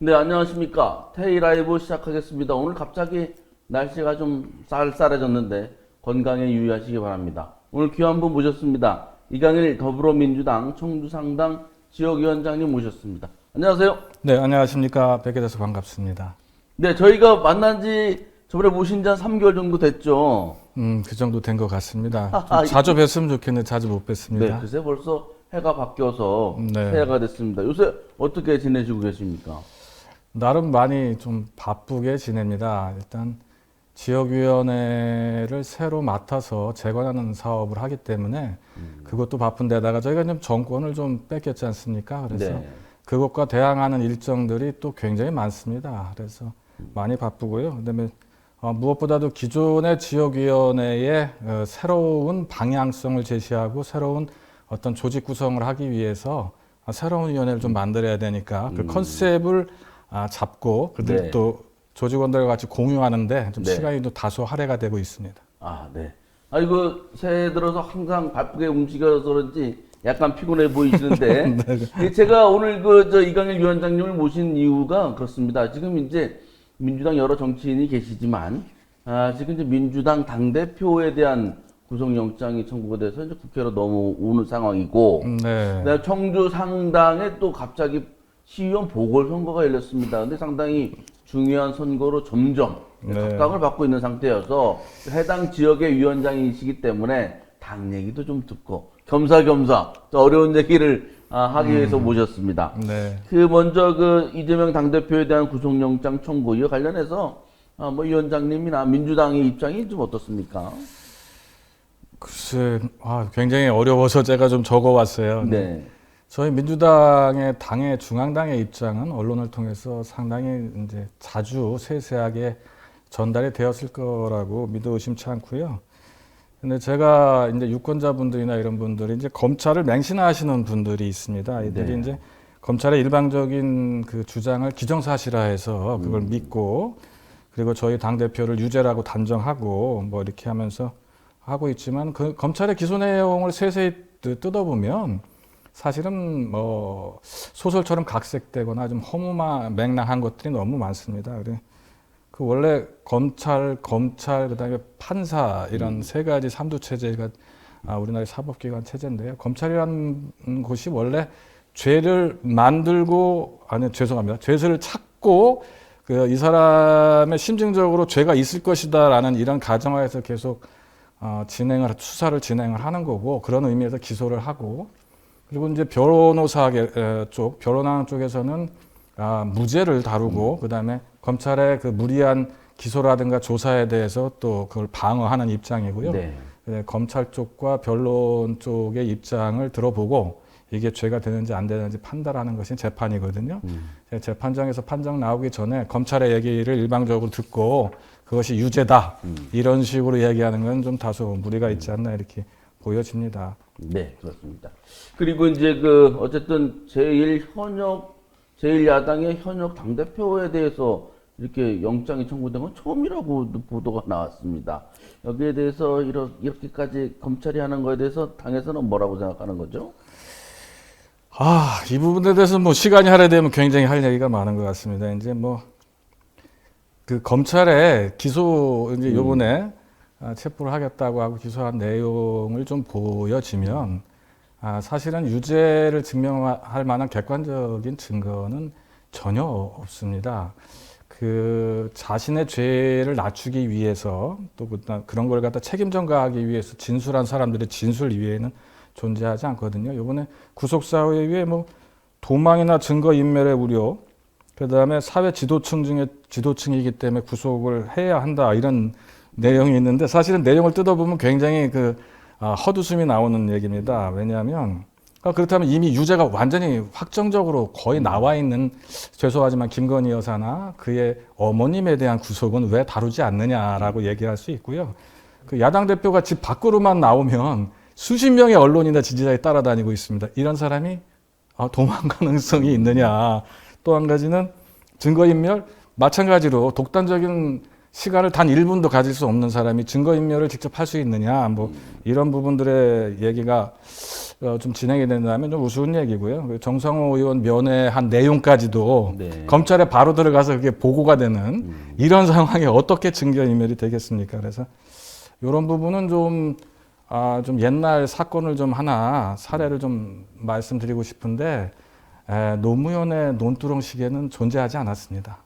네, 안녕하십니까. 테이 라이브 시작하겠습니다. 오늘 갑자기 날씨가 좀 쌀쌀해졌는데 건강에 유의하시기 바랍니다. 오늘 귀한 분 모셨습니다. 이강일 더불어민주당 청주상당 지역위원장님 모셨습니다. 안녕하세요. 네, 안녕하십니까. 뵙게 돼서 반갑습니다. 네, 저희가 만난 지 저번에 모신 지 한 3개월 정도 됐죠. 그 정도 된 것 같습니다. 좀 자주 뵀으면 좋겠는데 자주 못 네, 뵀습니다. 글쎄 벌써 해가 바뀌어서 네. 새해가 됐습니다. 요새 어떻게 지내시고 계십니까? 나름 많이 좀 바쁘게 지냅니다. 일단 지역위원회를 새로 맡아서 재건하는 사업을 하기 때문에 그것도 바쁜데다가 저희가 좀 정권을 좀 뺏겼지 않습니까? 그래서 네. 그것과 대항하는 일정들이 또 굉장히 많습니다. 그래서 많이 바쁘고요. 그다음에 무엇보다도 기존의 지역위원회의 새로운 방향성을 제시하고 새로운 어떤 조직 구성을 하기 위해서 새로운 위원회를 좀 만들어야 되니까 그 컨셉을 잡고 그들 네. 또 조직원들과 같이 공유하는데 좀 네. 시간이 또 다소 할애가 되고 있습니다. 아, 네. 이거 새해 들어서 항상 바쁘게 움직여서 그런지 약간 피곤해 보이시는데, 제가 오늘 이강일 위원장님을 모신 이유가 그렇습니다. 지금 이제 민주당 여러 정치인이 계시지만, 지금 이제 민주당 당대표에 대한 구속영장이 청구가 돼서 이제 국회로 넘어오는 상황이고, 네. 그다음에 청주 상당에 또 갑자기 시의원 보궐선거가 열렸습니다. 근데 상당히 중요한 선거로 점점 네. 각광을 받고 있는 상태여서 해당 지역의 위원장이시기 때문에 당 얘기도 좀 듣고 겸사겸사 또 어려운 얘기를 하기 위해서 모셨습니다. 네. 먼저 이재명 당대표에 대한 구속영장 청구 이와 관련해서 위원장님이나 민주당의 입장이 좀 어떻습니까? 글쎄, 굉장히 어려워서 제가 좀 적어왔어요. 네. 저희 민주당의 중앙당의 입장은 언론을 통해서 상당히 이제 자주 세세하게 전달이 되었을 거라고 믿어 의심치 않고요. 근데 제가 이제 유권자분들이나 이런 분들이 이제 검찰을 맹신하시는 분들이 있습니다. 이들이 네. 이제 검찰의 일방적인 그 주장을 기정사실화해서 그걸 믿고 그리고 저희 당대표를 유죄라고 단정하고 뭐 이렇게 하면서 하고 있지만 그 검찰의 기소 내용을 세세히 뜯어보면 사실은 뭐 소설처럼 각색되거나 좀 허무맹랑한 것들이 너무 많습니다. 그 원래 검찰 그다음에 판사 이런 세 가지 삼두 체제가 우리나라의 사법기관 체제인데요. 검찰이라는 곳이 원래 죄를 만들고 죄를 찾고 이 사람의 심증적으로 죄가 있을 것이다라는 이런 가정하에서 계속 수사를 진행을 하는 거고 그런 의미에서 기소를 하고 그리고 이제 변호사계 변호하는 쪽에서는 무죄를 다루고 그다음에 검찰의 그 무리한 기소라든가 조사에 대해서 또 그걸 방어하는 입장이고요. 네. 검찰 쪽과 변론 쪽의 입장을 들어보고 이게 죄가 되는지 안 되는지 판단하는 것이 재판이거든요. 재판장에서 판정 나오기 전에 검찰의 얘기를 일방적으로 듣고 그것이 유죄다 이런 식으로 얘기하는 건 좀 다소 무리가 있지 않나 이렇게 보여집니다. 네, 그렇습니다. 그리고 이제 어쨌든 제1야당의 현역 당대표에 대해서 이렇게 영장이 청구된 건 처음이라고 보도가 나왔습니다. 여기에 대해서 이렇게까지 검찰이 하는 거에 대해서 당에서는 뭐라고 생각하는 거죠? 이 부분에 대해서 뭐 시간이 할애되면 굉장히 할 얘기가 많은 것 같습니다. 이제 그 검찰의 기소 이제 요번에 체포를 하겠다고 하고 기소한 내용을 좀 보여지면 사실은 유죄를 증명할 만한 객관적인 증거는 전혀 없습니다. 그 자신의 죄를 낮추기 위해서 또 그런 걸 갖다 책임 전가하기 위해서 진술한 사람들의 진술 이외에는 존재하지 않거든요. 이번에 구속사유에 의해 도망이나 증거 인멸의 우려, 그 다음에 사회 지도층 중에 지도층이기 때문에 구속을 해야 한다 이런 내용이 있는데 사실은 내용을 뜯어보면 굉장히 헛웃음이 나오는 얘기입니다. 왜냐하면 그렇다면 이미 유죄가 완전히 확정적으로 거의 나와 있는 죄송하지만 김건희 여사나 그의 어머님에 대한 구속은 왜 다루지 않느냐라고 얘기할 수 있고요. 그 야당 대표가 집 밖으로만 나오면 수십 명의 언론이나 지지자들이 따라다니고 있습니다. 이런 사람이 도망 가능성이 있느냐. 또 한 가지는 증거인멸 마찬가지로 독단적인 시간을 단 1분도 가질 수 없는 사람이 증거인멸을 직접 할 수 있느냐 이런 부분들의 얘기가 좀 진행이 된다면 좀 우스운 얘기고요. 그 정상호 의원 면회한 내용까지도 네. 검찰에 바로 들어가서 그게 보고가 되는 이런 상황에 어떻게 증거인멸이 되겠습니까? 그래서 이런 부분은 좀 옛날 사건을 좀 하나 사례를 좀 말씀드리고 싶은데 노무현의 논두렁시계는 존재하지 않았습니다.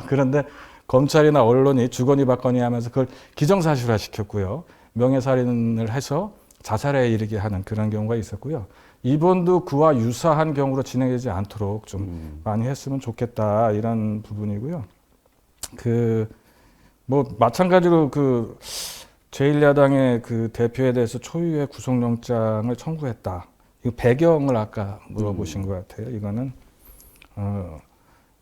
그런데 검찰이나 언론이 주거니 받거니 하면서 그걸 기정사실화 시켰고요. 명예살인을 해서 자살에 이르게 하는 그런 경우가 있었고요. 이번도 그와 유사한 경우로 진행되지 않도록 좀 많이 했으면 좋겠다 이런 부분이고요. 뭐 마찬가지로 제1야당의 그 대표에 대해서 초유의 구속영장을 청구했다. 이 배경을 아까 물어보신 것 같아요. 이거는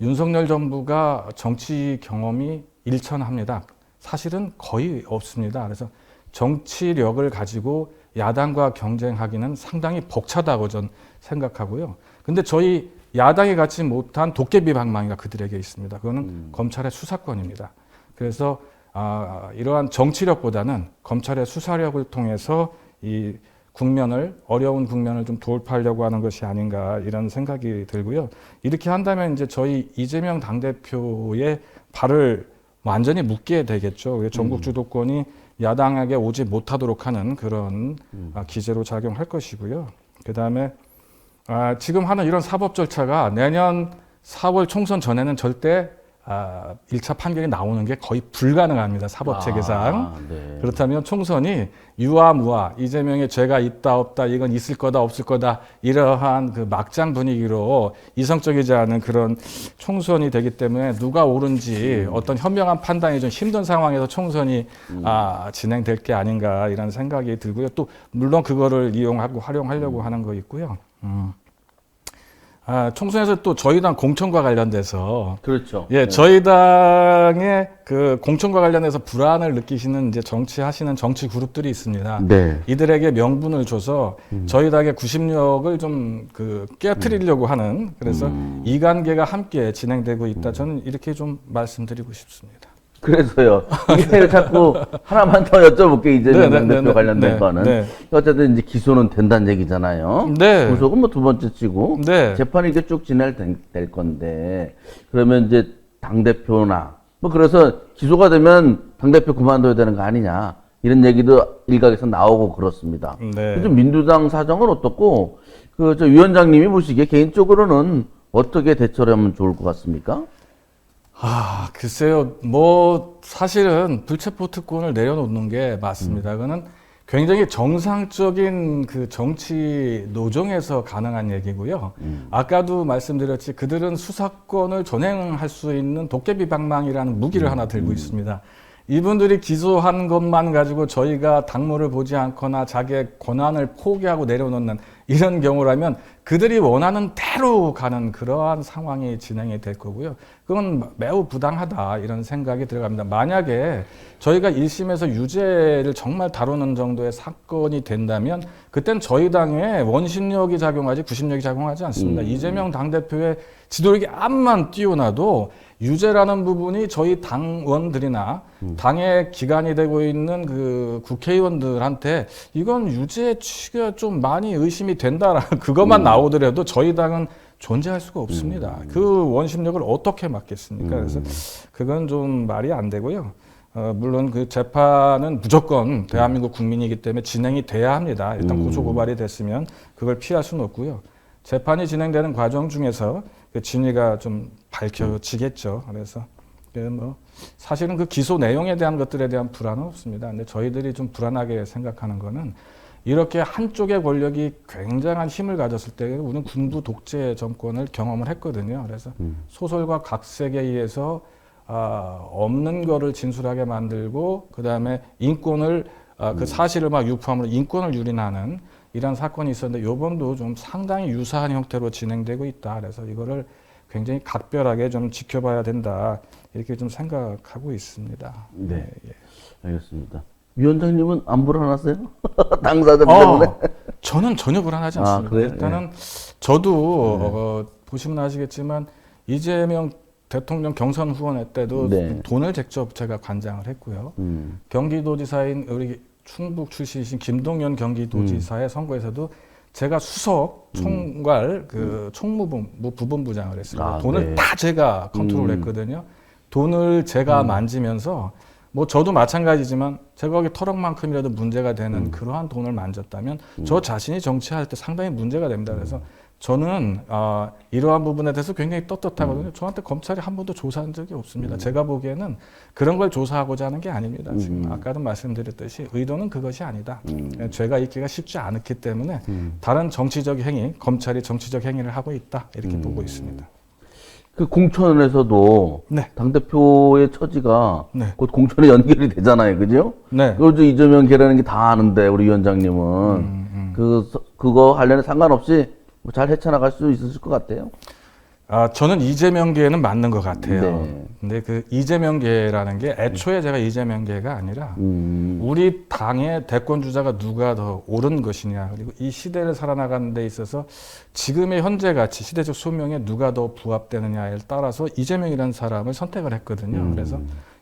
윤석열 정부가 정치 경험이 일천합니다. 사실은 거의 없습니다. 그래서 정치력을 가지고 야당과 경쟁하기는 상당히 벅차다고 전 생각하고요. 근데 저희 야당이 갖지 못한 도깨비 방망이가 그들에게 있습니다. 그거는 검찰의 수사권입니다. 그래서 이러한 정치력보다는 검찰의 수사력을 통해서 이 어려운 국면을 좀 돌파하려고 하는 것이 아닌가 이런 생각이 들고요. 이렇게 한다면 이제 저희 이재명 당대표의 발을 완전히 묶게 되겠죠. 전국 주도권이 야당에게 오지 못하도록 하는 그런 기제로 작용할 것이고요. 그 다음에 지금 하는 이런 사법 절차가 내년 4월 총선 전에는 절대 1차 판결이 나오는 게 거의 불가능합니다. 사법 체계상. 네. 그렇다면 총선이 유아무아 이재명의 죄가 있다 없다 이건 있을 거다 없을 거다 이러한 그 막장 분위기로 이성적이지 않은 그런 총선이 되기 때문에 누가 옳은지 어떤 현명한 판단이 좀 힘든 상황에서 총선이 진행될 게 아닌가 이런 생각이 들고요. 또 물론 그거를 이용하고 활용하려고 하는 거 있고요. 총선에서 또 저희 당 공천과 관련돼서 그렇죠. 예, 네. 저희 당의 그 공천과 관련해서 불안을 느끼시는 이제 정치하시는 정치 그룹들이 있습니다. 네. 이들에게 명분을 줘서 저희 당의 구심력을 좀 깨트리려고 하는 그래서 이관계가 함께 진행되고 있다. 저는 이렇게 좀 말씀드리고 싶습니다. 그래서요. 이게 자꾸 하나만 더 여쭤볼게 이재명 대표 관련된 거는 어쨌든 이제 기소는 된다는 얘기잖아요. 네. 구속은 뭐 두 번째 치고 네. 재판이 이게 쭉 진행될 건데 그러면 이제 당 대표나 뭐 그래서 기소가 되면 당 대표 그만둬야 되는 거 아니냐 이런 얘기도 일각에서 나오고 그렇습니다. 네. 요즘 민주당 사정은 어떻고 저 위원장님이 보시기에 개인적으로는 어떻게 대처를 하면 좋을 것 같습니까? 글쎄요. 뭐 사실은 불체포 특권을 내려놓는 게 맞습니다. 그거는 굉장히 정상적인 그 정치 노정에서 가능한 얘기고요. 아까도 말씀드렸지 그들은 수사권을 전행할 수 있는 도깨비 방망이라는 무기를 하나 들고 있습니다. 이분들이 기소한 것만 가지고 저희가 당무를 보지 않거나 자기의 권한을 포기하고 내려놓는 이런 경우라면 그들이 원하는 대로 가는 그러한 상황이 진행이 될 거고요. 그건 매우 부당하다 이런 생각이 들어갑니다. 만약에 저희가 1심에서 유죄를 정말 다루는 정도의 사건이 된다면 그땐 저희 당에 원심력이 작용하지 구심력이 작용하지 않습니다. 이재명 당대표의 지도력이 암만 뛰어나도 유죄라는 부분이 저희 당원들이나 당의 기관이 되고 있는 그 국회의원들한테 이건 유죄 취지가 좀 많이 의심이 된다라는 그것만 나오더라도 저희 당은 존재할 수가 없습니다. 그 원심력을 어떻게 막겠습니까? 그래서 그건 좀 말이 안 되고요. 물론 그 재판은 무조건 대한민국 국민이기 때문에 진행이 돼야 합니다. 일단 고소고발이 됐으면 그걸 피할 수는 없고요. 재판이 진행되는 과정 중에서 그 진위가 좀 밝혀지겠죠. 그래서 뭐 사실은 그 기소 내용에 대한 것들에 대한 불안은 없습니다. 근데 저희들이 좀 불안하게 생각하는 거는 이렇게 한쪽의 권력이 굉장한 힘을 가졌을 때 우리는 군부 독재 정권을 경험을 했거든요. 그래서 소설과 각색에 의해서 없는 거를 진술하게 만들고 그다음에 인권을 그 사실을 막 유포함으로 인권을 유린하는 이런 사건이 있었는데 이번도 좀 상당히 유사한 형태로 진행되고 있다. 그래서 이거를 굉장히 각별하게 좀 지켜봐야 된다. 이렇게 좀 생각하고 있습니다. 네, 알겠습니다. 위원장님은 안 불안하세요? 당사자 때문에? 저는 전혀 불안하지 않습니다. 그래요? 일단은 저도 보시면 아시겠지만 이재명 대통령 경선 후원회 때도 돈을 직접 제가 관장을 했고요. 경기도지사인 우리 충북 출신이신 김동연 경기도지사의 선거에서도 제가 수석 총괄 그 총무부 부분부장을 했습니다. 아, 돈을 네. 다 제가 컨트롤했거든요. 돈을 제가 만지면서 뭐 저도 마찬가지지만 제가 거기 터럭만큼이라도 문제가 되는 그러한 돈을 만졌다면 저 자신이 정치할 때 상당히 문제가 됩니다. 그래서 저는 이러한 부분에 대해서 굉장히 떳떳하거든요. 저한테 검찰이 한 번도 조사한 적이 없습니다. 제가 보기에는 그런 걸 조사하고자 하는 게 아닙니다. 지금 아까도 말씀드렸듯이 의도는 그것이 아니다. 죄가 있기가 쉽지 않았기 때문에 다른 정치적 행위, 검찰이 정치적 행위를 하고 있다 이렇게 보고 있습니다. 그 공천에서도 네. 당대표의 처지가 네. 곧 공천에 연결이 되잖아요. 그죠? 네. 그걸 이재명 계라는 게 다 아는데, 우리 위원장님은. 그거 관련해 상관없이 뭐잘 헤쳐나갈 수 있으실 것 같아요. 저는 이재명계는 맞는 것 같아요. 네. 근데 그 이재명계라는 게 애초에 제가 이재명계가 아니라 우리 당의 대권 주자가 누가 더 옳은 것이냐, 그리고 이 시대를 살아나가는 데 있어서 지금의 현재 가치, 시대적 소명에 누가 더 부합되느냐에 따라서 이재명이라는 사람을 선택을 했거든요. 그래서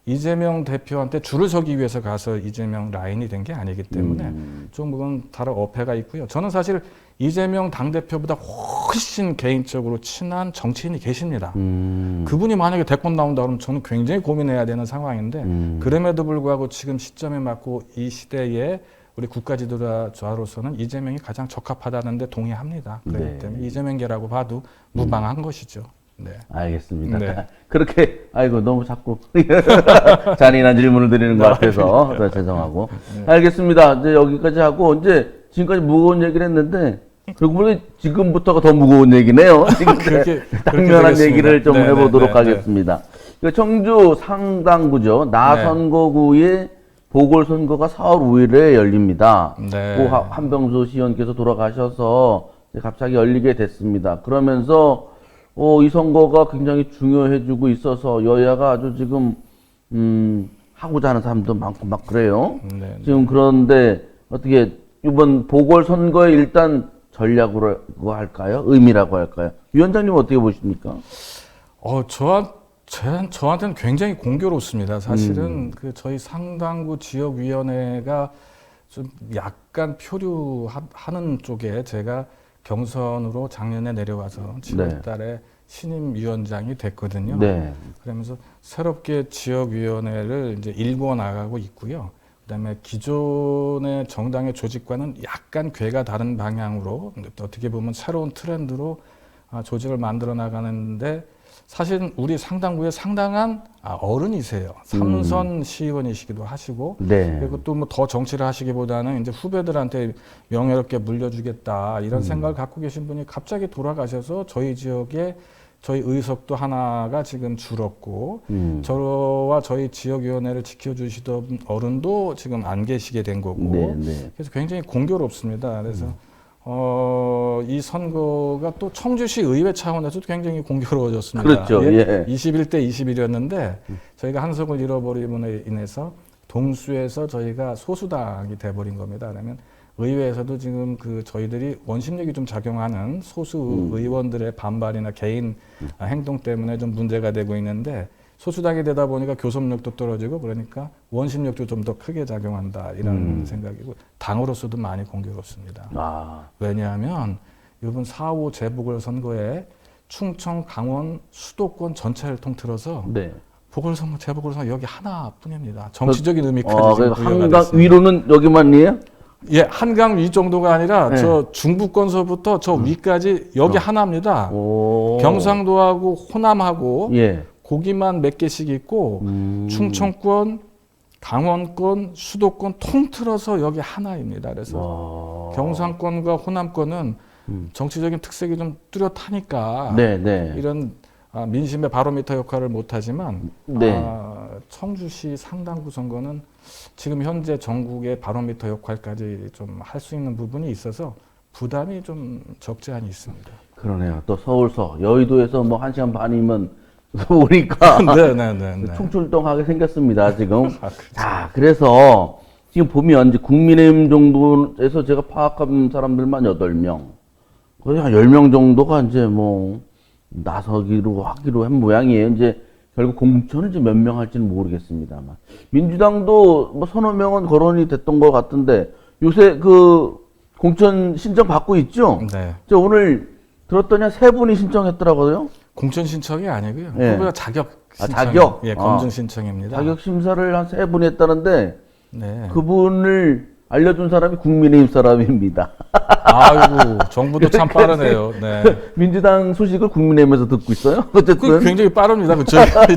이재명 대표한테 줄을 서기 위해서 가서 이재명 라인이 된 게 아니기 때문에 좀 그건 다른 어폐가 있고요. 저는 사실 이재명 당대표보다 훨씬 개인적으로 친한 정치인이 계십니다. 그분이 만약에 대권 나온다 그러면 저는 굉장히 고민해야 되는 상황인데 그럼에도 불구하고 지금 시점에 맞고 이 시대에 우리 국가 지도자로서는 이재명이 가장 적합하다는데 동의합니다. 그렇기 네. 때문에 이재명계라고 봐도 무방한 것이죠. 네. 알겠습니다. 네. 그렇게, 아이고, 너무 자꾸 잔인한 질문을 드리는 것 같아서 더 죄송하고. 알겠습니다. 이제 여기까지 하고, 이제 지금까지 무거운 얘기를 했는데, 그리고 보니 지금부터가 더 무거운 얘기네요. 지금 당면한 되겠습니다. 얘기를 좀 네, 해보도록 네, 하겠습니다. 그 청주 상당구죠. 나선거구의 보궐선거가 4월 5일에 열립니다. 네. 고 한병수 시의원께서 돌아가셔서 갑자기 열리게 됐습니다. 그러면서 이 선거가 굉장히 중요해지고 있어서 여야가 아주 지금 하고자 하는 사람도 많고 막 그래요. 네. 지금 그런데 어떻게 이번 보궐선거에 일단 전략으로 할까요? 의미라고 할까요? 위원장님 어떻게 보십니까? 저한테는 굉장히 공교롭습니다. 사실은 그 저희 상당구 지역위원회가 좀 약간 표류하는 쪽에 제가 경선으로 작년에 내려와서 7월 달에 신임 위원장이 됐거든요. 네. 그러면서 새롭게 지역위원회를 이제 일궈 나가고 있고요. 그다음에 기존의 정당의 조직과는 약간 궤가 다른 방향으로 어떻게 보면 새로운 트렌드로 조직을 만들어 나가는데 사실 우리 상당구에 상당한 어른이세요. 삼선 시의원이시기도 하시고 네. 그리고 또 뭐 더 정치를 하시기보다는 이제 후배들한테 명예롭게 물려주겠다 이런 생각을 갖고 계신 분이 갑자기 돌아가셔서 저희 지역에 저희 의석도 하나가 지금 줄었고 저와 저희 지역위원회를 지켜주시던 어른도 지금 안 계시게 된 거고 네. 그래서 굉장히 공교롭습니다. 그래서 이 선거가 또 청주시 의회 차원에서도 굉장히 공교로워졌습니다. 그렇죠. 예. 21대 21이었는데 저희가 한석을 잃어버림으로 인해서 동수에서 저희가 소수당이 돼버린 겁니다. 그러면 의회에서도 지금 그 저희들이 원심력이 좀 작용하는 소수 의원들의 반발이나 개인 행동 때문에 좀 문제가 되고 있는데 소수당이 되다 보니까 교섭력도 떨어지고 그러니까 원심력도 좀 더 크게 작용한다 이런 생각이고 당으로서도 많이 공교롭습니다. 왜냐하면 이번 4.5 재보궐선거에 충청, 강원, 수도권 전체를 통틀어서 보궐선거, 재보궐선거 여기 하나뿐입니다. 정치적인 의미까지 지금 부여가 한강 됐습니다. 위로는 여기만이에요? 예, 한강 위 정도가 아니라 저 중부권서부터 저 위까지 여기 하나입니다. 경상도하고 호남하고 고기만 몇 개씩 있고 충청권, 강원권, 수도권 통틀어서 여기 하나입니다. 그래서 경상권과 호남권은 정치적인 특색이 좀 뚜렷하니까 이런 민심의 바로미터 역할을 못하지만 청주시 상당구 선거는 지금 현재 전국의 바로미터 역할까지 좀 할 수 있는 부분이 있어서 부담이 좀 적지 않이 있습니다. 그러네요. 또 서울서 여의도에서 뭐 1시간 반이면 오니까 충출동하게 생겼습니다. 지금. 자, 그래서 지금 보면 이제 국민의힘 정도에서 제가 파악한 사람들만 8명, 거의 한 10명 정도가 이제 뭐 나서기로 하기로 한 모양이에요. 이제 결국 공천을 이제 몇 명 할지는 모르겠습니다만. 민주당도 뭐 서너 명은 거론이 됐던 것 같은데 요새 그 공천 신청 받고 있죠? 네. 저 오늘 들었더니 한 3분이 신청했더라고요. 공천 신청이 아니고요. 예. 후보자 자격 아, 신청. 자격? 예, 검증 신청입니다. 자격 심사를 한 3분이 했다는데 네. 그분을 알려준 사람이 국민의힘 사람입니다. 아이고, 정부도 참 빠르네요. 네. 민주당 소식을 국민의힘에서 듣고 있어요. 어쨌든 그 굉장히 빠릅니다. 그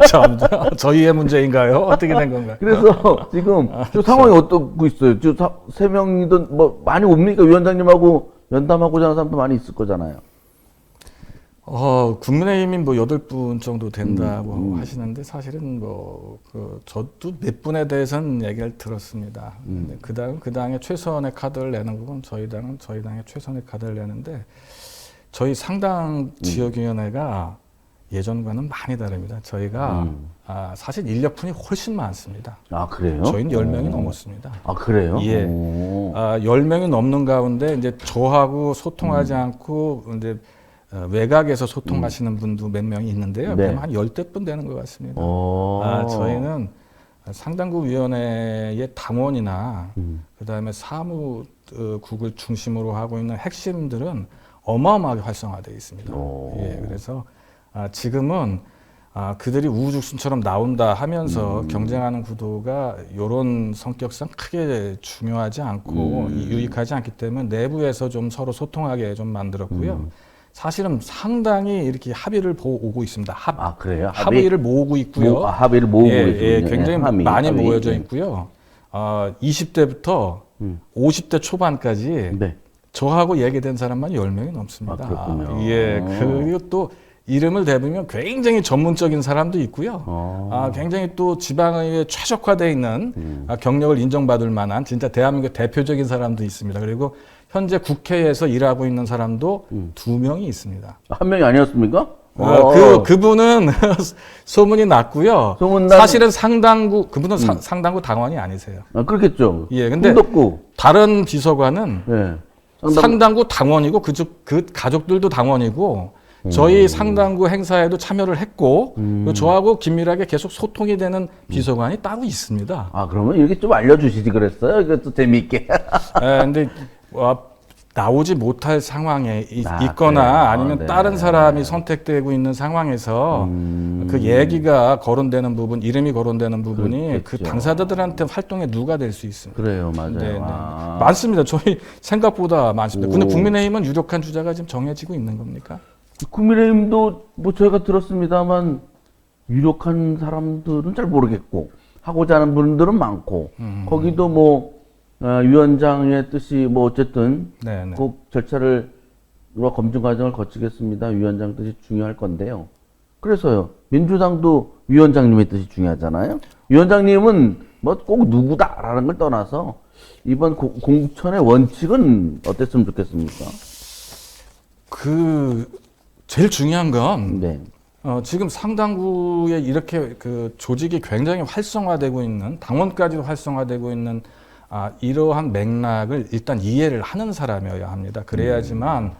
참, 저희의 문제인가요? 어떻게 된 건가요? 그래서 지금 저 상황이 어떻고 있어요? 지금 3명이든 뭐 많이 옵니까? 위원장님하고 면담하고자 하는 사람도 많이 있을 거잖아요. 국민의힘이 뭐 8분 정도 된다고 하시는데 사실은 뭐, 저도 몇 분에 대해서는 얘기를 들었습니다. 근데 그 당의 최선의 카드를 내는 부분 저희 당의 최선의 카드를 내는데 저희 상당 지역위원회가 예전과는 많이 다릅니다. 저희가 사실 인력분이 훨씬 많습니다. 아, 그래요? 저희는 10명이 넘었습니다. 아, 그래요? 예. 오. 10명이 넘는 가운데 이제 저하고 소통하지 않고 이제 외곽에서 소통하시는 분도 몇 명이 있는데요. 네. 한 10대 분 되는 것 같습니다. 저희는 상당구 위원회의 당원이나 그다음에 사무국을 중심으로 하고 있는 핵심들은 어마어마하게 활성화되어 있습니다. 예, 그래서 지금은 그들이 우후죽순처럼 나온다 하면서 경쟁하는 구도가 이런 성격상 크게 중요하지 않고 유익하지 않기 때문에 내부에서 좀 서로 소통하게 좀 만들었고요. 사실은 상당히 이렇게 합의를 보고 있습니다. 아, 그래요? 합의를 모으고 있고요. 합의를 모으고 예, 있군요. 예, 굉장히 많이 합의. 모여져 있고요. 20대부터 50대 초반까지 네. 저하고 얘기된 사람만 10명이 넘습니다. 아, 그렇군요. 예, 그리고 또 이름을 대보면 굉장히 전문적인 사람도 있고요. 굉장히 또 지방의회에 최적화되어 있는 경력을 인정받을 만한 진짜 대한민국 대표적인 사람도 있습니다. 그리고 현재 국회에서 일하고 있는 사람도 2명이 있습니다. 한 명이 아니었습니까? 그분은 소문이 났고요. 사실은 그분은 상당구 당원이 아니세요. 아, 그렇겠죠. 예, 근데 홍덕구. 다른 비서관은 네. 상당구 당원이고 그 가족들도 당원이고 저희 상당구 행사에도 참여를 했고 그리고 저하고 긴밀하게 계속 소통이 되는 비서관이 따로 있습니다. 아, 그러면 이렇게 좀 알려주시지 그랬어요? 이것도 재미있게. 근데 나오지 못할 상황에 있거나 그래요? 아니면 네. 다른 사람이 선택되고 있는 상황에서 그 얘기가 거론되는 부분, 이름이 거론되는 부분이 그 그렇겠죠. 당사자들한테 활동에 누가 될 수 있습니다. 그래요, 맞아요. 네, 네. 아. 많습니다. 저희 생각보다 많습니다. 근데 국민의힘은 유력한 주자가 지금 정해지고 있는 겁니까? 국민의힘도 뭐 저희가 들었습니다만 유력한 사람들은 잘 모르겠고 하고자 하는 분들은 많고 거기도 뭐 위원장의 뜻이 뭐 어쨌든 네, 네. 꼭 절차를 검증 과정을 거치겠습니다. 위원장 뜻이 중요할 건데요. 그래서요. 민주당도 위원장님의 뜻이 중요하잖아요. 위원장님은 뭐 꼭 누구다라는 걸 떠나서 이번 공천의 원칙은 어땠으면 좋겠습니까? 제일 중요한 건 네. 지금 상당구에 이렇게 그 조직이 굉장히 활성화되고 있는 당원까지도 활성화되고 있는 이러한 맥락을 일단 이해를 하는 사람이어야 합니다. 그래야지만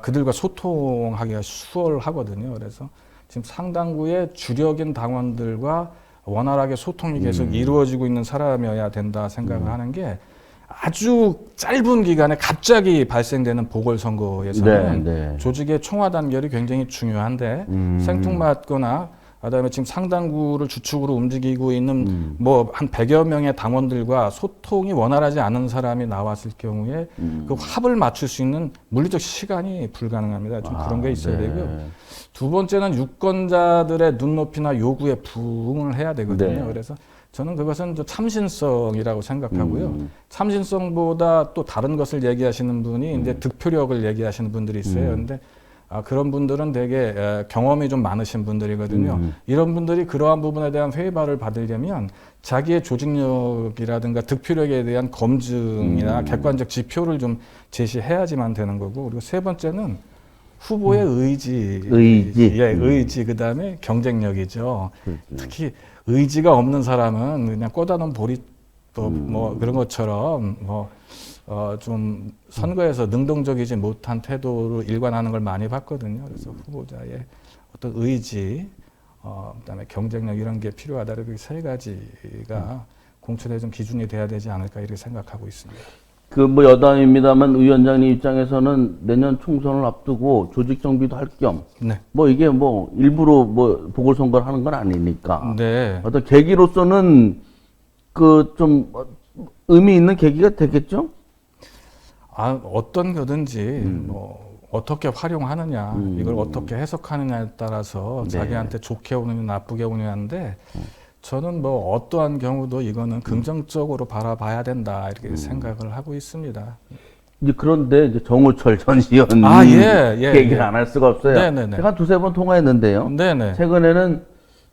그들과 소통하기가 수월하거든요. 그래서 지금 상당구의 주력인 당원들과 원활하게 소통이 계속 이루어지고 있는 사람이어야 된다 생각을 하는 게 아주 짧은 기간에 갑자기 발생되는 보궐선거에서는 네. 조직의 총화 단결이 굉장히 중요한데 생뚱맞거나 그다음에 지금 상당구를 주축으로 움직이고 있는 뭐 한 100여 명의 당원들과 소통이 원활하지 않은 사람이 나왔을 경우에 그 합을 맞출 수 있는 물리적 시간이 불가능합니다. 좀 그런 게 있어야 되고요. 두 번째는 유권자들의 눈높이나 요구에 부응을 해야 되거든요. 그래서 저는 그것은 참신성이라고 생각하고요. 참신성보다 또 다른 것을 얘기하시는 분이 이제 득표력을 얘기하시는 분들이 있어요. 근데 그런 분들은 되게 경험이 좀 많으신 분들이거든요. 이런 분들이 그러한 부분에 대한 회의발을 받으려면 자기의 조직력이라든가 득표력에 대한 검증이나 객관적 지표를 좀 제시해야지만 되는 거고, 그리고 세 번째는 후보의 의지. 예, 의지. 그다음에 경쟁력이죠. 특히 의지가 없는 사람은 그냥 꽂아놓은 보리또 뭐 그런 것처럼 좀 선거에서 능동적이지 못한 태도로 일관하는 걸 많이 봤거든요. 그래서 후보자의 어떤 의지, 그다음에 경쟁력 이런 게 필요하다. 그 세 가지가 공천의 좀 기준이 돼야 되지 않을까 이렇게 생각하고 있습니다. 그 뭐 여담입니다만 위원장님 입장에서는 내년 총선을 앞두고 조직 정비도 할 겸 네. 뭐 이게 뭐 일부러 뭐 보궐선거를 하는 건 아니니까 네. 어떤 계기로서는 그 좀 의미 있는 계기가 되겠죠? 어떤 거든지 뭐 어떻게 활용하느냐, 이걸 어떻게 해석하느냐에 따라서 네. 자기한테 좋게 오느냐, 나쁘게 오느냐인데 저는 뭐 어떠한 경우도 이거는 긍정적으로 바라봐야 된다 이렇게 생각을 하고 있습니다. 이제 그런데 이제 정우철 전 의원 얘기를 안 할 수가 없어요. 네네네. 제가 두세 번 통화했는데요. 네네. 최근에는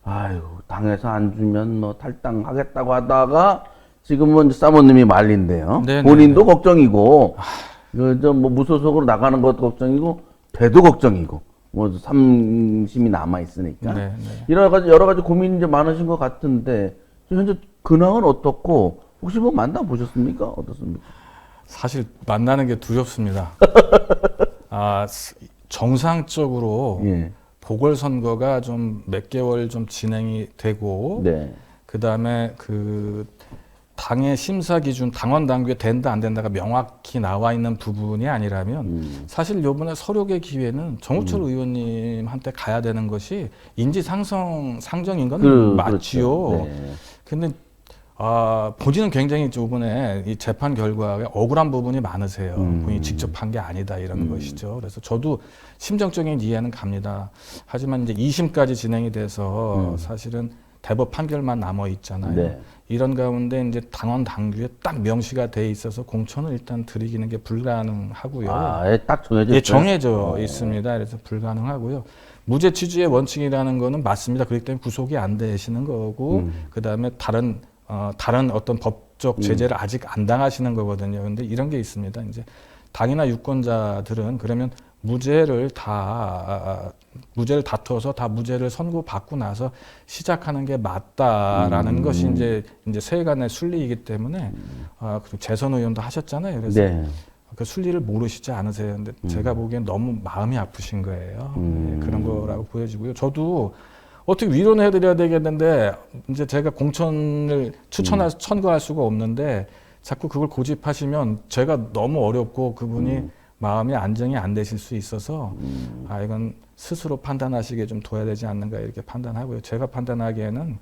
아유 당에서 안 주면 뭐 탈당하겠다고 하다가 지금은 사모님이 말린대요. 네네네. 본인도 걱정이고 그좀뭐 무소속으로 나가는 것도 걱정이고 돼도 걱정이고 뭐 삼심이 남아 있으니까 네네. 여러 가지 고민이 이제 많으신 것 같은데 현재 근황은 어떻고 혹시 뭐 만나 보셨습니까? 어떻습니까? 사실 만나는 게 두렵습니다. 정상적으로 예. 보궐선거가 좀 몇 개월 좀 진행이 되고 네. 그다음에 그 당의 심사 기준, 당원 당규에 된다 안 된다가 명확히 나와 있는 부분이 아니라면 사실 요번에 서력의 기회는 정우철 의원님한테 가야 되는 것이 상정인 건 맞지요. 그렇죠. 네. 근데 본인은 굉장히 요번에 이 재판 결과에 억울한 부분이 많으세요. 본인이 직접 한 게 아니다 이런 것이죠. 그래서 저도 심정적인 이해는 갑니다. 하지만 이제 2심까지 진행이 돼서 사실은 대법 판결만 남아 있잖아요. 네. 이런 가운데 이제 당원 당규에 딱 명시가 돼 있어서 공천을 일단 드리기는 게 불가능하고요. 딱 정해져 예, 있어요? 정해져 있습니다. 그래서 불가능하고요. 무죄 취지의 원칙이라는 거는 맞습니다. 그렇기 때문에 구속이 안 되시는 거고, 그 다음에 다른 어떤 법적 제재를 아직 안 당하시는 거거든요. 근데 이런 게 있습니다. 이제 당이나 유권자들은 그러면 무죄를 다투어서 다 무죄를 선고받고 나서 시작하는 게 맞다라는 것이 이제 세간의 순리이기 때문에 그리고 재선 의원도 하셨잖아요. 그래서 네. 그 순리를 모르시지 않으세요. 근데 제가 보기엔 너무 마음이 아프신 거예요. 네, 그런 거라고 보여지고요. 저도 어떻게 위로는 해드려야 되겠는데 이제 제가 공천을 천거할 수가 없는데 자꾸 그걸 고집하시면 제가 너무 어렵고 그분이 마음이 안정이 안 되실 수 있어서 이건 스스로 판단하시기에 좀 둬야 되지 않는가 이렇게 판단하고요. 제가 판단하기에는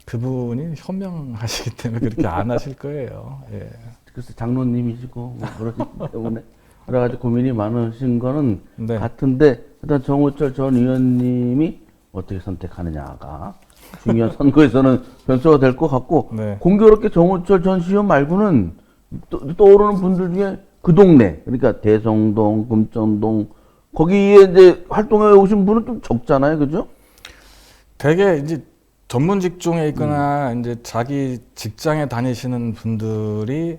그분이 현명하시기 때문에 그렇게 안 하실 거예요. 예. 글쎄 장로님이시고 뭐 그러기 때문에 여러 가지 고민이 많으신 거는 네. 같은데 일단 정우철 전 의원님이 어떻게 선택하느냐가 중요한 선거에서는 변수가 될 것 같고 네. 공교롭게 정우철 전 시의원 말고는 떠오르는 분들 중에 그 동네 그러니까 대성동, 금천동 거기에 이제 활동해 오신 분은 좀 적잖아요, 그죠? 되게 이제 전문 직종에 있거나 이제 자기 직장에 다니시는 분들이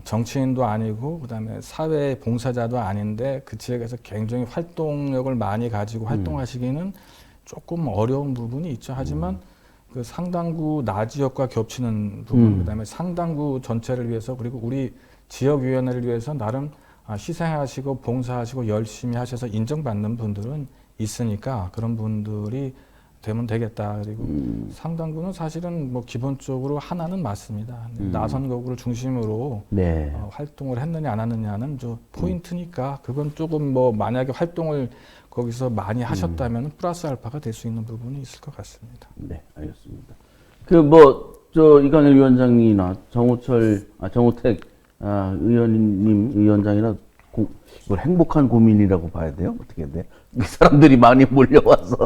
정치인도 아니고 그다음에 사회 봉사자도 아닌데 그 지역에서 굉장히 활동력을 많이 가지고 활동하시기는 조금 어려운 부분이 있죠. 하지만 그 상당구 나 지역과 겹치는 부분, 그다음에 상당구 전체를 위해서 그리고 우리 지역위원회를 위해서 나름 희생하시고 봉사하시고 열심히 하셔서 인정받는 분들은 있으니까 그런 분들이 되면 되겠다. 그리고 상당구는 사실은 뭐 기본적으로 하나는 맞습니다. 나선거구를 중심으로 네. 활동을 했느냐 안 했느냐는 저 포인트니까 그건 조금 뭐 만약에 활동을 거기서 많이 하셨다면 플러스 알파가 될 수 있는 부분이 있을 것 같습니다. 네, 알겠습니다. 그 뭐 저 이강일 위원장이나 정우택 위원장이나 이걸 행복한 고민이라고 봐야 돼요? 어떻게 돼? 사람들이 많이 몰려와서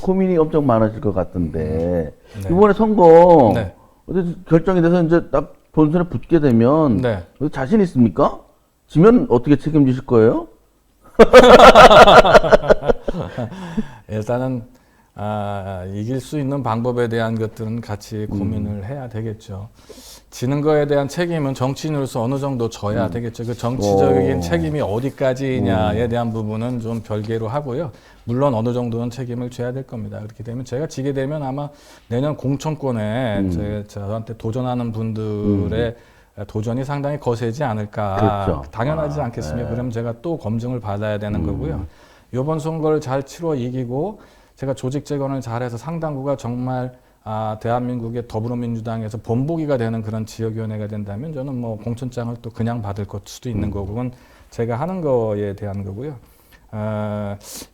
고민이 엄청 많으실 것 같은데 네. 이번에 선거 네. 결정이 돼서 이제 딱 본선에 붙게 되면 네. 자신 있습니까? 지면 어떻게 책임지실 거예요? 일단은 이길 수 있는 방법에 대한 것들은 같이 고민을 해야 되겠죠. 지는 거에 대한 책임은 정치인으로서 어느 정도 져야 되겠죠. 그 정치적인 책임이 어디까지냐에 대한 부분은 좀 별개로 하고요. 물론 어느 정도는 책임을 져야 될 겁니다. 그렇게 되면 제가 지게 되면 아마 내년 공천권에 저한테 도전하는 분들의 도전이 상당히 거세지 않을까. 그렇죠. 당연하지 않겠습니까? 그럼 제가 또 검증을 받아야 되는 거고요. 이번 선거를 잘 치러 이기고 제가 조직 재건을 잘해서 상당구가 정말 대한민국의 더불어민주당에서 본보기가 되는 그런 지역위원회가 된다면 저는 뭐 공천장을 또 그냥 받을 것 수도 있는 거고 그건 제가 하는 거에 대한 거고요.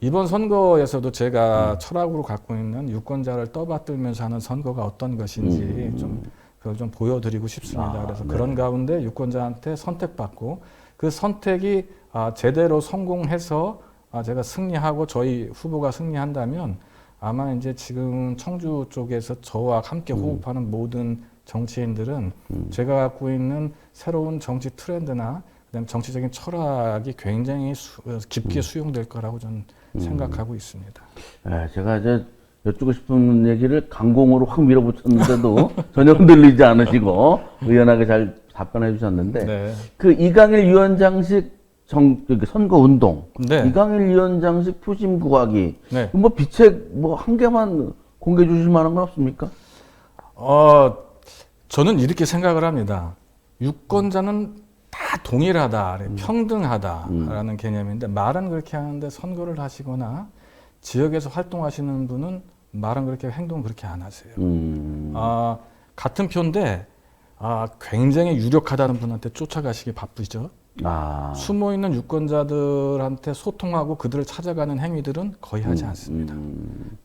이번 선거에서도 제가 철학으로 갖고 있는 유권자를 떠받들면서 하는 선거가 어떤 것인지 좀 그걸 좀 보여드리고 싶습니다. 그래서 네. 그런 가운데 유권자한테 선택받고 그 선택이 제대로 성공해서 제가 승리하고 저희 후보가 승리한다면 아마 이제 지금 청주 쪽에서 저와 함께 호흡하는 모든 정치인들은 제가 갖고 있는 새로운 정치 트렌드나 그다음에 정치적인 철학이 굉장히 깊게 수용될 거라고 저는 생각하고 있습니다. 제가 이제 여쭙고 싶은 얘기를 강공으로 확 밀어붙였는데도 전혀 흔들리지 않으시고 의연하게 잘 답변해 주셨는데 네. 그 이강일 위원장식 선거 운동, 네. 이강일 위원장식 표심 구하기, 네. 뭐 비책 뭐 한 개만 공개해 주실 만한 건 없습니까? 저는 이렇게 생각을 합니다. 유권자는 다 동일하다, 평등하다라는 개념인데 말은 그렇게 하는데 선거를 하시거나 지역에서 활동하시는 분은 말은 그렇게 행동 그렇게 안 하세요. 같은 표인데 굉장히 유력하다는 분한테 쫓아가시기 바쁘죠. 숨어 있는 유권자들한테 소통하고 그들을 찾아가는 행위들은 거의 하지 않습니다.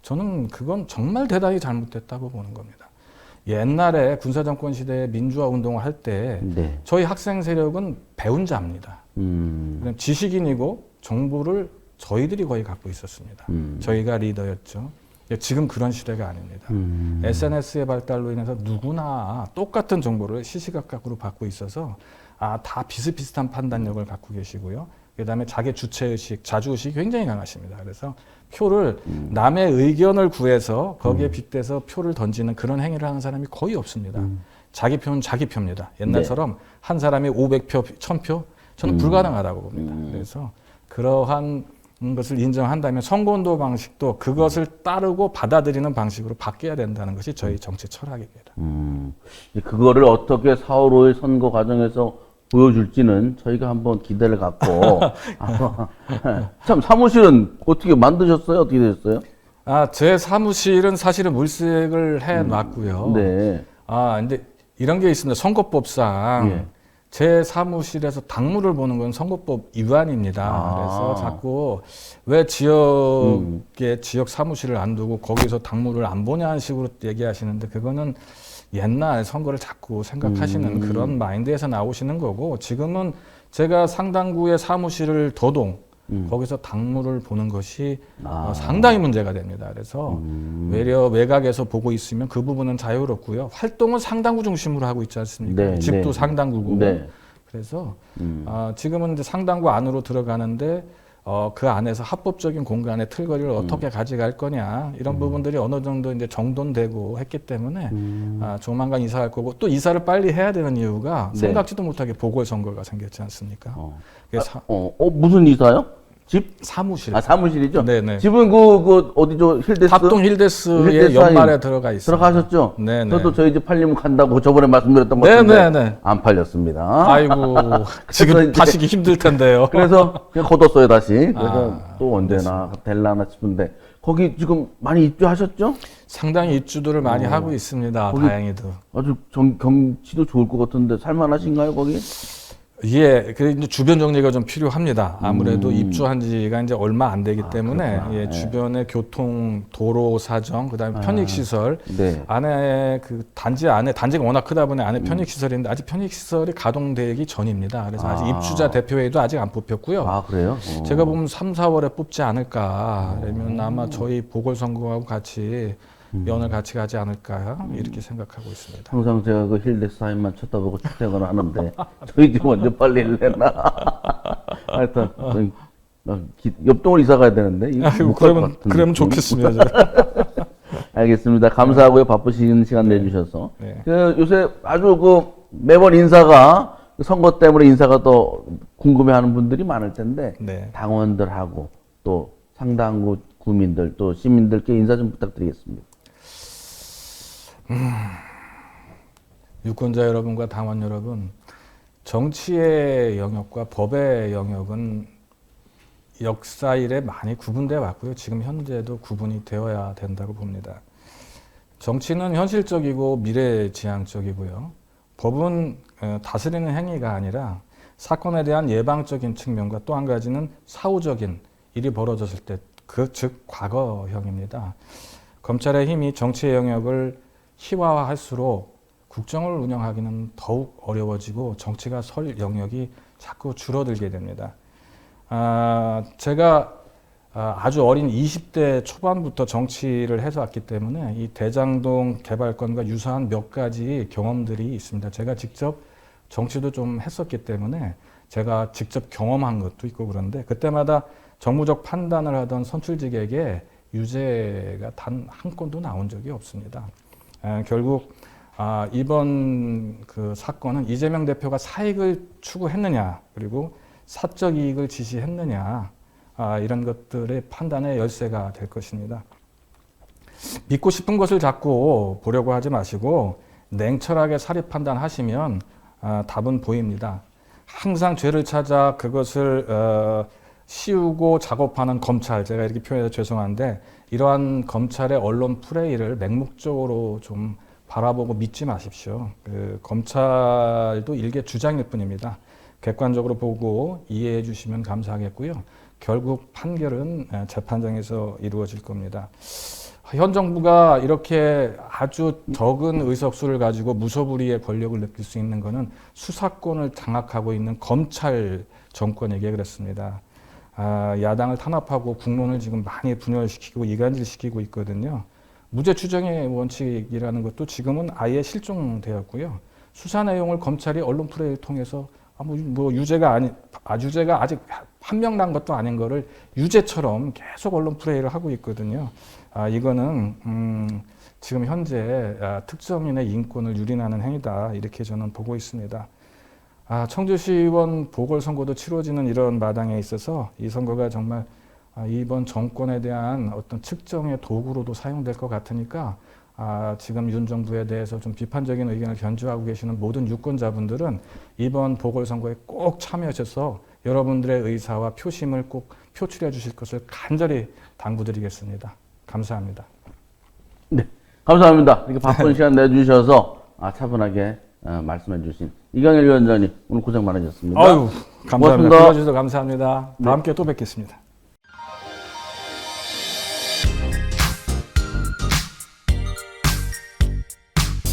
저는 그건 정말 대단히 잘못됐다고 보는 겁니다. 옛날에 군사정권 시대에 민주화 운동을 할 때 네. 저희 학생 세력은 배운 자입니다. 그다음에 지식인이고 정보를 저희들이 거의 갖고 있었습니다. 저희가 리더였죠. 지금 그런 시대가 아닙니다. SNS의 발달로 인해서 누구나 똑같은 정보를 시시각각으로 받고 있어서 다 비슷비슷한 판단력을 갖고 계시고요. 그다음에 자기 주체의식, 자주의식이 굉장히 강하십니다. 그래서 표를 남의 의견을 구해서 거기에 빗대서 표를 던지는 그런 행위를 하는 사람이 거의 없습니다. 자기 표는 자기 표입니다. 옛날처럼 한 사람이 500표, 1000표 저는 불가능하다고 봅니다. 그래서 그러한 것을 인정한다면 선거운동 방식도 그것을 따르고 받아들이는 방식으로 바뀌어야 된다는 것이 저희 정치 철학입니다. 그거를 어떻게 4월 5일 선거 과정에서 보여줄지는 저희가 한번 기대를 갖고 참 사무실은 어떻게 만드셨어요? 어떻게 되셨어요? 제 사무실은 사실은 물색을 해 놨고요. 네. 근데 이런 게 있습니다. 선거법상 예. 제 사무실에서 당무를 보는 건 선거법 위반입니다. 그래서 자꾸 왜 지역에 지역 사무실을 안 두고 거기서 당무를 안 보냐는 식으로 얘기하시는데 그거는 옛날 선거를 자꾸 생각하시는 그런 마인드에서 나오시는 거고 지금은 제가 상당구의 사무실을 더동 거기서 당무를 보는 것이 상당히 문제가 됩니다. 그래서 외곽에서 보고 있으면 그 부분은 자유롭고요. 활동은 상당구 중심으로 하고 있지 않습니까? 네, 집도 네. 상당구고. 네. 그래서 지금은 이제 상당구 안으로 들어가는데 그 안에서 합법적인 공간의 틀거리를 어떻게 가져갈 거냐 이런 부분들이 어느 정도 이제 정돈되고 했기 때문에 조만간 이사할 거고 또 이사를 빨리 해야 되는 이유가 네. 생각지도 못하게 보궐선거가 생겼지 않습니까? 그래서 무슨 이사요? 집? 사무실. 사무실이죠? 네네. 집은 그 어디죠? 힐데스? 합동 힐데스의 힐데스 연말에 들어가 있습니다. 들어가셨죠? 네네. 저도 저희 집 팔리면 간다고 저번에 말씀드렸던 것 같은데 네네네. 안 팔렸습니다. 아이고 지금 이제- 파시기 힘들 텐데요. 그래서 그냥 걷었어요 다시. 그래서 또 언제나 될라나 싶은데 거기 지금 많이 입주하셨죠? 상당히 입주들을 많이 하고 있습니다. 거기- 다행히도. 아주 경치도 좋을 것 같은데 살만하신가요 거기? 예, 그 이제 주변 정리가 좀 필요합니다. 아무래도 입주한 지가 이제 얼마 안 되기 때문에 그렇구나. 예. 주변의 교통, 도로 사정, 그다음에 편익 시설 네. 안에 그 단지 안에 단지가 워낙 크다 보니 안에 편익 시설이 있는데 아직 편익 시설이 가동되기 전입니다. 그래서 아직 입주자 대표회의도 아직 안 뽑혔고요. 그래요? 제가 보면 3, 4월에 뽑지 않을까. 그러면 아마 저희 보궐선거하고 같이 연을 같이 가지 않을까 이렇게 생각하고 있습니다. 항상 제가 그 힐데스 사인만 쳐다보고 출퇴근을 하는데 저희 집 먼저 빨리 일내나. 하여튼 옆동을 이사 가야 되는데 이거 못갈것 같은데. 그러면 좋겠습니다. 알겠습니다. 감사하고요. 바쁘신 시간 내주셔서. 네. 그 요새 아주 매번 인사가 선거 때문에 인사가 더 궁금해하는 분들이 많을 텐데 네. 당원들하고 또 상당구 구민들 또 시민들께 인사 좀 부탁드리겠습니다. 유권자 여러분과 당원 여러분, 정치의 영역과 법의 영역은 역사 이래 많이 구분되어 왔고요. 지금 현재도 구분이 되어야 된다고 봅니다. 정치는 현실적이고 미래지향적이고요. 법은 다스리는 행위가 아니라 사건에 대한 예방적인 측면과 또 한 가지는 사후적인 일이 벌어졌을 때, 즉 과거형입니다. 검찰의 힘이 정치의 영역을 희화화할수록 국정을 운영하기는 더욱 어려워지고 정치가 설 영역이 자꾸 줄어들게 됩니다. 제가 아주 어린 20대 초반부터 정치를 해서 왔기 때문에 이 대장동 개발권과 유사한 몇 가지 경험들이 있습니다. 제가 직접 정치도 좀 했었기 때문에 제가 직접 경험한 것도 있고 그런데 그때마다 정무적 판단을 하던 선출직에게 유죄가 단 한 건도 나온 적이 없습니다. 결국 이번 그 사건은 이재명 대표가 사익을 추구했느냐 그리고 사적 이익을 지시했느냐 이런 것들의 판단의 열쇠가 될 것입니다. 믿고 싶은 것을 자꾸 보려고 하지 마시고 냉철하게 사리 판단하시면 답은 보입니다. 항상 죄를 찾아 그것을 씌우고 작업하는 검찰, 제가 이렇게 표현해서 죄송한데 이러한 검찰의 언론 플레이를 맹목적으로 좀 바라보고 믿지 마십시오. 검찰도 일개 주장일 뿐입니다. 객관적으로 보고 이해해 주시면 감사하겠고요. 결국 판결은 재판장에서 이루어질 겁니다. 현 정부가 이렇게 아주 적은 의석수를 가지고 무소불위의 권력을 느낄 수 있는 것은 수사권을 장악하고 있는 검찰 정권에게 그랬습니다. 야당을 탄압하고 국론을 지금 많이 분열시키고 이간질시키고 있거든요. 무죄 추정의 원칙이라는 것도 지금은 아예 실종되었고요. 수사 내용을 검찰이 언론 플레이를 통해서 유죄가 아직 판명난 것도 아닌 거를 유죄처럼 계속 언론 플레이를 하고 있거든요. 이거는 지금 현재 특정인의 인권을 유린하는 행위다 이렇게 저는 보고 있습니다. 청주시의원 보궐선거도 치러지는 이런 마당에 있어서 이 선거가 정말 이번 정권에 대한 어떤 측정의 도구로도 사용될 것 같으니까 지금 윤 정부에 대해서 좀 비판적인 의견을 견주하고 계시는 모든 유권자분들은 이번 보궐선거에 꼭 참여하셔서 여러분들의 의사와 표심을 꼭 표출해 주실 것을 간절히 당부드리겠습니다. 감사합니다. 네, 감사합니다. 이렇게 바쁜 시간 내주셔서 차분하게 말씀해 주신 이강일 위원장님 오늘 고생 많으셨습니다. 아유, 감사합니다. 고맙습니다. 불러주셔서 감사합니다. 다음 기회에 또 뵙겠습니다.